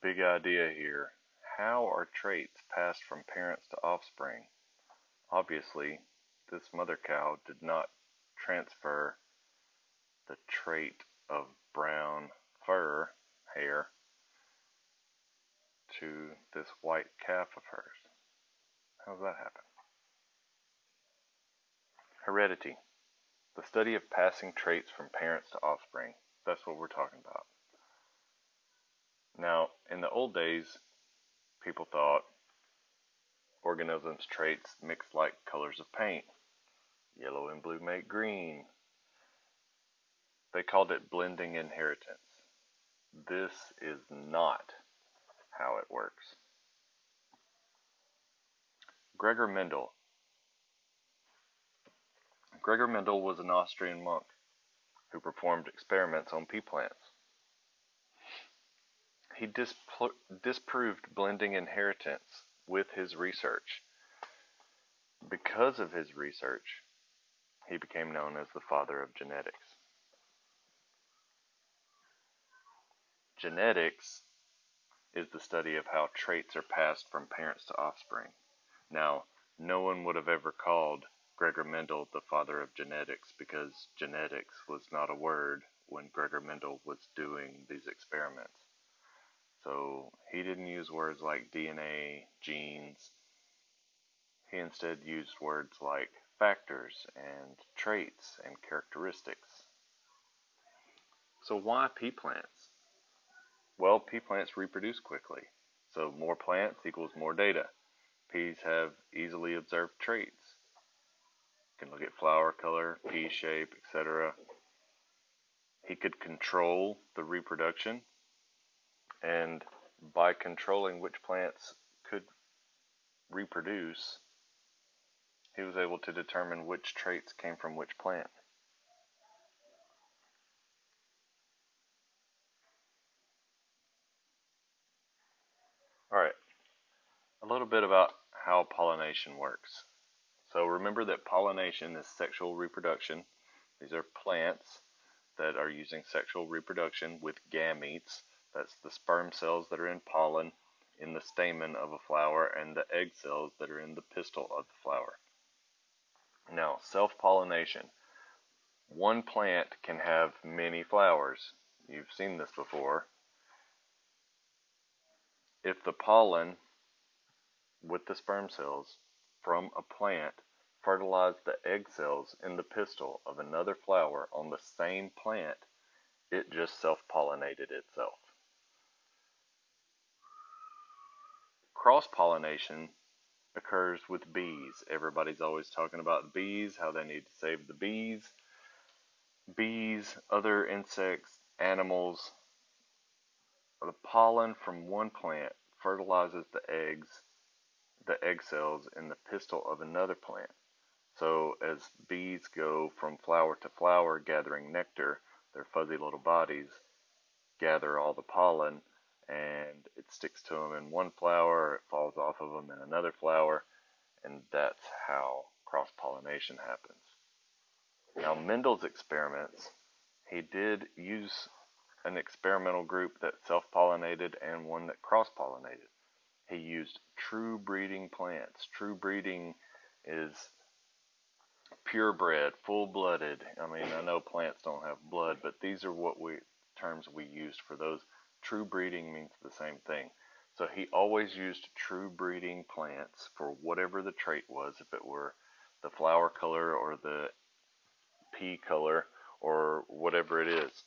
big idea here. How are traits passed from parents to offspring? Obviously, this mother cow did not transfer the trait of brown fur hair to this white calf of hers. How does that happen? Heredity. The study of passing traits from parents to offspring. That's what we're talking about. Now, in the old days, people thought organisms' traits mixed like colors of paint. Yellow and blue make green. They called it blending inheritance. This is not how it works. Gregor Mendel. Gregor Mendel was an Austrian monk who performed experiments on pea plants. He disproved blending inheritance with his research. Because of his research, he became known as the father of genetics. Genetics is the study of how traits are passed from parents to offspring. Now, no one would have ever called Gregor Mendel the father of genetics because genetics was not a word when Gregor Mendel was doing these experiments. So he didn't use words like DNA, genes. He instead used words like factors and traits and characteristics. So why pea plants? Well, pea plants reproduce quickly. So more plants equals more data. Peas have easily observed traits. You can look at flower color, pea shape, etc. He could control the reproduction, and by controlling which plants could reproduce, he was able to determine which traits came from which plant. Alright, a little bit about how pollination works. So remember that pollination is sexual reproduction. These are plants that are using sexual reproduction with gametes. That's the sperm cells that are in pollen in the stamen of a flower and the egg cells that are in the pistil of the flower. Now, self-pollination. One plant can have many flowers. You've seen this before. If the pollen with the sperm cells from a plant fertilize the egg cells in the pistil of another flower on the same plant, it just self-pollinated itself. Cross-pollination occurs with bees. Everybody's always talking about bees, how they need to save the bees. Bees, other insects, animals, the pollen from one plant fertilizes the egg cells in the pistil of another plant. So as bees go from flower to flower gathering nectar, their fuzzy little bodies gather all the pollen, and it sticks to them in one flower, it falls off of them in another flower, and that's how cross-pollination happens. Now, Mendel's experiments, he did use an experimental group that self-pollinated and one that cross-pollinated. He used true breeding plants. True breeding is purebred, full-blooded. I mean, I know plants don't have blood, but these are terms we used for those. True breeding means the same thing. So he always used true breeding plants for whatever the trait was, if it were the flower color or the pea color or whatever it is.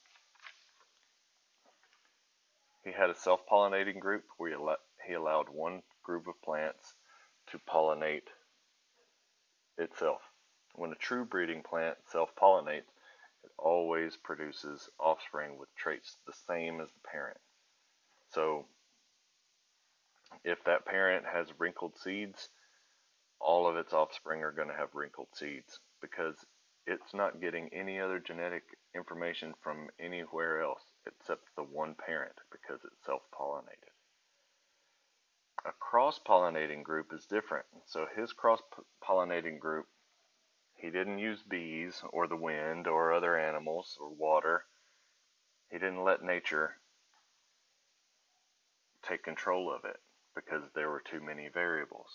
He had a self-pollinating group where he allowed one group of plants to pollinate itself. When a true breeding plant self-pollinates, it always produces offspring with traits the same as the parent. So if that parent has wrinkled seeds, all of its offspring are going to have wrinkled seeds because it's not getting any other genetic information from anywhere else except the one parent because it's self-pollinated. A cross-pollinating group is different. So his cross-pollinating group, he didn't use bees or the wind or other animals or water. He didn't let nature take control of it because there were too many variables.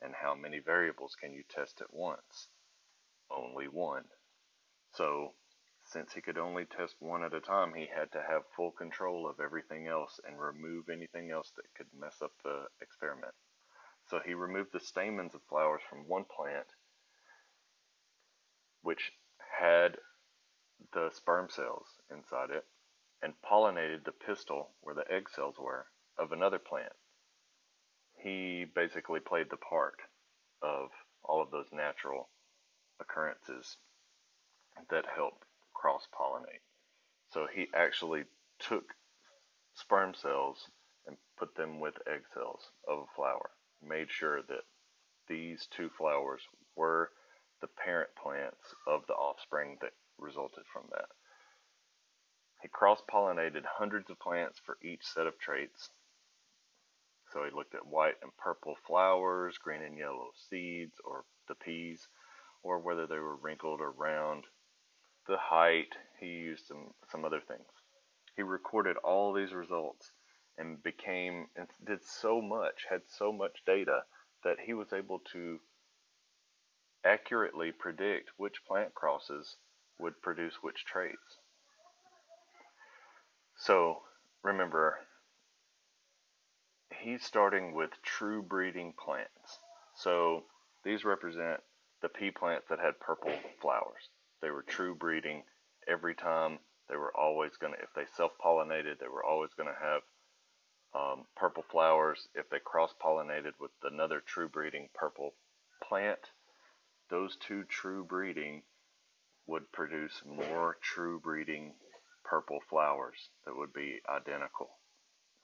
And how many variables can you test at once? Only one. So, since he could only test one at a time, he had to have full control of everything else and remove anything else that could mess up the experiment. So he removed the stamens of flowers from one plant, which had the sperm cells inside it, and pollinated the pistil, where the egg cells were, of another plant. He basically played the part of all of those natural occurrences that help cross-pollinate. So he actually took sperm cells and put them with egg cells of a flower, made sure that these two flowers were the parent plants of the offspring that resulted from that. He cross-pollinated hundreds of plants for each set of traits. So he looked at white and purple flowers, green and yellow seeds, or the peas, or whether they were wrinkled or round. The height, he used some other things. He recorded all these results and did so much, had so much data that he was able to accurately predict which plant crosses would produce which traits. So remember, he's starting with true breeding plants. So these represent the pea plants that had purple flowers. They were true breeding every time. They were always going to, if they self-pollinated, they were always going to have purple flowers. If they cross-pollinated with another true breeding purple plant, those two true breeding would produce more true breeding purple flowers that would be identical.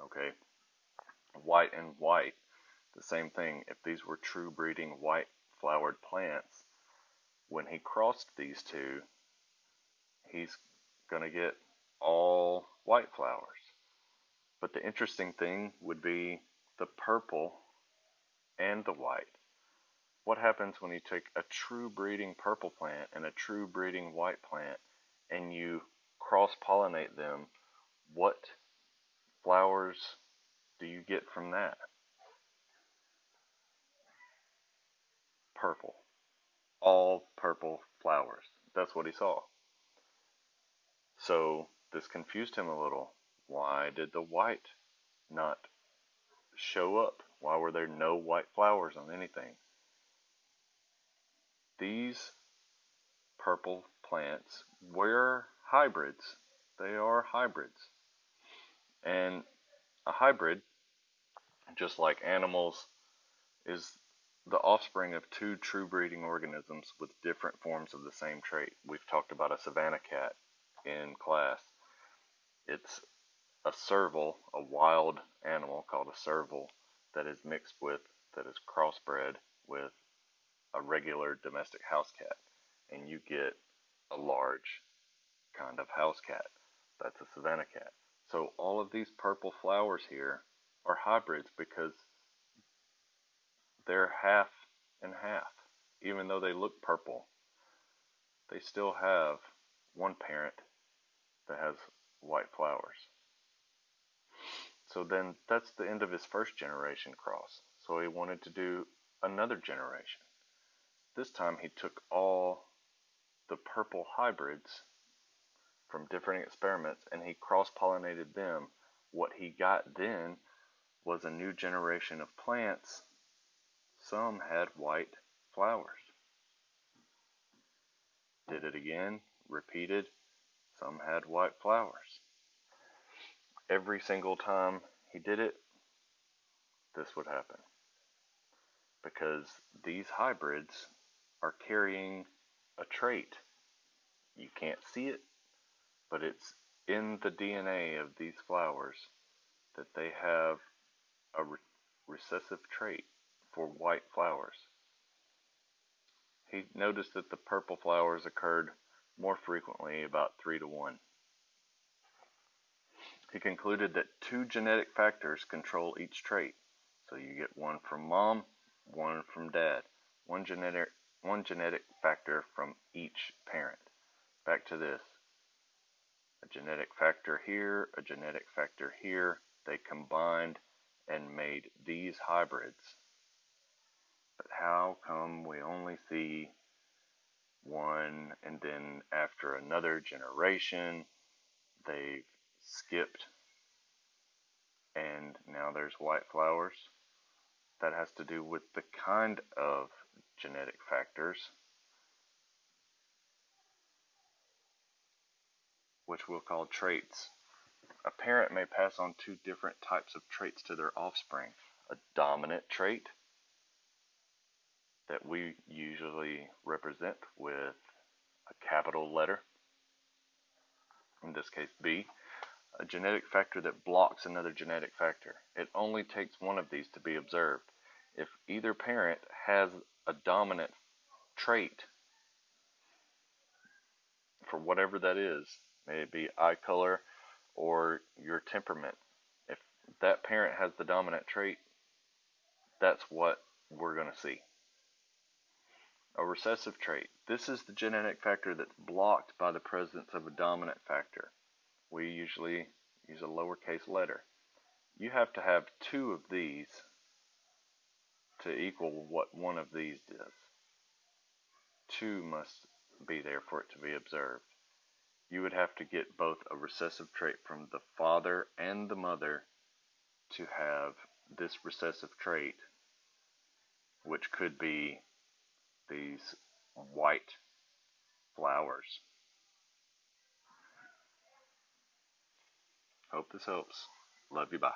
Okay? White and white, the same thing. If these were true breeding white flowered plants, when he crossed these two, he's going to get all white flowers. But the interesting thing would be the purple and the white. What happens when you take a true breeding purple plant and a true breeding white plant and you cross-pollinate them? What flowers do you get from that? Purple. All purple flowers. That's what he saw. So this confused him a little. Why did the white not show up? Why were there no white flowers on anything? These purple plants were hybrids. They are hybrids. And a hybrid, just like animals, is the offspring of two true breeding organisms with different forms of the same trait. We've talked about a savanna cat in class. It's a serval, a wild animal called a serval, that is crossbred with a regular domestic house cat, and you get a large kind of house cat. That's a savanna cat. So all of these purple flowers here are hybrids because they're half and half. Even though they look purple, they still have one parent that has white flowers. So then that's the end of his first generation cross. So he wanted to do another generation. This time he took all the purple hybrids from different experiments and he cross-pollinated them. What he got then was a new generation of plants. Some had white flowers. Did it again, repeated. Some had white flowers. Every single time he did it, this would happen. Because these hybrids are carrying a trait. You can't see it, but it's in the DNA of these flowers that they have a recessive trait for white flowers. He noticed that the purple flowers occurred more frequently, about 3 to 1. He concluded that 2 genetic factors control each trait. So you get one from mom, one from dad. One genetic factor from each parent. Back to this. A genetic factor here, a genetic factor here. They combined and made these hybrids. But how come we only see one, and then after another generation they've skipped and now there's white flowers? That has to do with the kind of genetic factors, which we'll call traits. A parent may pass on two different types of traits to their offspring. A dominant trait that we usually represent with a capital letter, in this case B, a genetic factor that blocks another genetic factor. It only takes one of these to be observed. If either parent has a dominant trait, for whatever that is, may it be eye color or your temperament, if that parent has the dominant trait, that's what we're going to see. A recessive trait. This is the genetic factor that's blocked by the presence of a dominant factor. We usually use a lowercase letter. You have to have two of these to equal what one of these does. Two must be there for it to be observed. You would have to get both a recessive trait from the father and the mother to have this recessive trait, which could be these white flowers. Hope this helps. Love you. Bye.